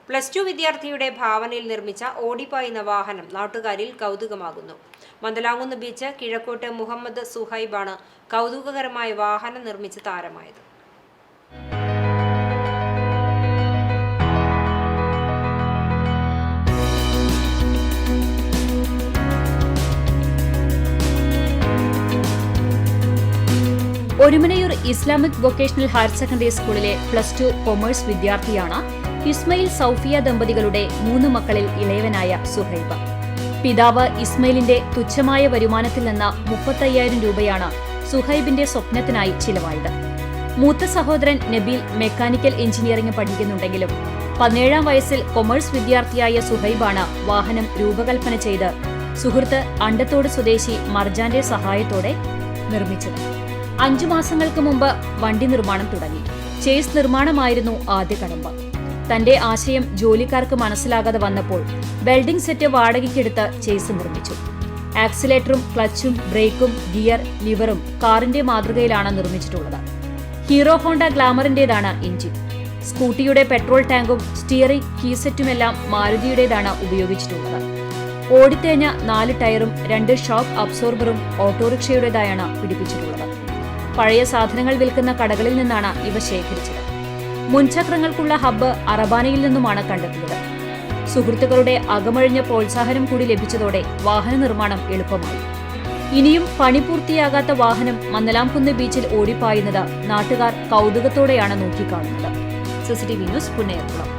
+2 വിദ്യാർത്ഥിയുടെ ഭാവനയിൽ നിർമ്മിച്ച ഓടിപ്പായുന്ന വാഹനം നാട്ടുകാരിൽ കൗതുകമാകുന്നു. മന്ദലാംകുന്ന് ബീച്ച് കിഴക്കോട്ട് മുഹമ്മദ് സുഹൈബാണ് കൗതുകകരമായ വാഹനം നിർമ്മിച്ച് താരമായത്. Orumanayoor Islamic vocational higher secondary സ്കൂളിലെ +2 കൊമേഴ്സ് വിദ്യാർത്ഥിയാണ് ഇസ്മയിൽ സൗഫിയ ദമ്പതികളുടെ 3 മക്കളിൽ ഇളയവനായ സുഹൈബ. പിതാവ് ഇസ്മയിലിന്റെ തുച്ഛമായ വരുമാനത്തിൽ നിന്ന് 35,000 രൂപയാണ് സുഹൈബിന്റെ സ്വപ്നത്തിനായി ചിലവായത്. മൂത്ത സഹോദരൻ നബീൽ മെക്കാനിക്കൽ എഞ്ചിനീയറിംഗ് പഠിക്കുന്നുണ്ടെങ്കിലും 17-ാം വയസ്സിൽ കൊമേഴ്സ് വിദ്യാർത്ഥിയായ സുഹൈബാണ് വാഹനം രൂപകൽപ്പന ചെയ്ത് സുഹൃത്ത് അണ്ടത്തോട് സ്വദേശി മർജാന്റെ സഹായത്തോടെ നിർമ്മിച്ചത്. 5 മാസങ്ങൾക്ക് മുമ്പ് വണ്ടി നിർമ്മാണം തുടങ്ങി. ചേസ് നിർമ്മാണമായിരുന്നു ആദ്യ കടമ്പ. തന്റെ ആശയം ജോലിക്കാർക്ക് മനസ്സിലാകാതെ വന്നപ്പോൾ വെൽഡിംഗ് സെറ്റ് വാടകയ്ക്കെടുത്ത് ചേസ് നിർമ്മിച്ചു. ആക്സിലേറ്ററും ക്ലച്ചും ബ്രേക്കും ഗിയർ ലിവറും കാറിന്റെ മാതൃകയിലാണ് നിർമ്മിച്ചിട്ടുള്ളത്. ഹീറോ ഹോണ്ട ഗ്ലാമറിന്റേതാണ് എഞ്ചിൻ. സ്കൂട്ടിയുടെ പെട്രോൾ ടാങ്കും സ്റ്റിയറിംഗ് കീസെറ്റുമെല്ലാം മാരുതിയുടേതാണ് ഉപയോഗിച്ചിട്ടുള്ളത്. ഓടിത്തേഞ്ഞ 4 ടയറും 2 ഷോക്ക് അബ്സോർബറും ഓട്ടോറിക്ഷയുടേതായാണ് പിടിപ്പിച്ചിട്ടുള്ളത്. പഴയ സാധനങ്ങൾ വിൽക്കുന്ന കടകളിൽ നിന്നാണ് ഇവ ശേഖരിച്ചത്. മുൻചക്രങ്ങൾക്കുള്ള ഹബ്ബ് അറബാനയിൽ നിന്നുമാണ് കണ്ടെത്തിയത്. സുഹൃത്തുക്കളുടെ അകമഴിഞ്ഞ പ്രോത്സാഹനം കൂടി ലഭിച്ചതോടെ വാഹന നിർമ്മാണം എളുപ്പമായി. ഇനിയും പണി പൂർത്തിയാകാത്ത വാഹനം മന്ദലാംകുന്ന് ബീച്ചിൽ ഓടിപ്പായുന്നത് നാട്ടുകാർ കൗതുകത്തോടെയാണ് നോക്കിക്കാണുന്നത്. CCTV news, Punnayurkulam.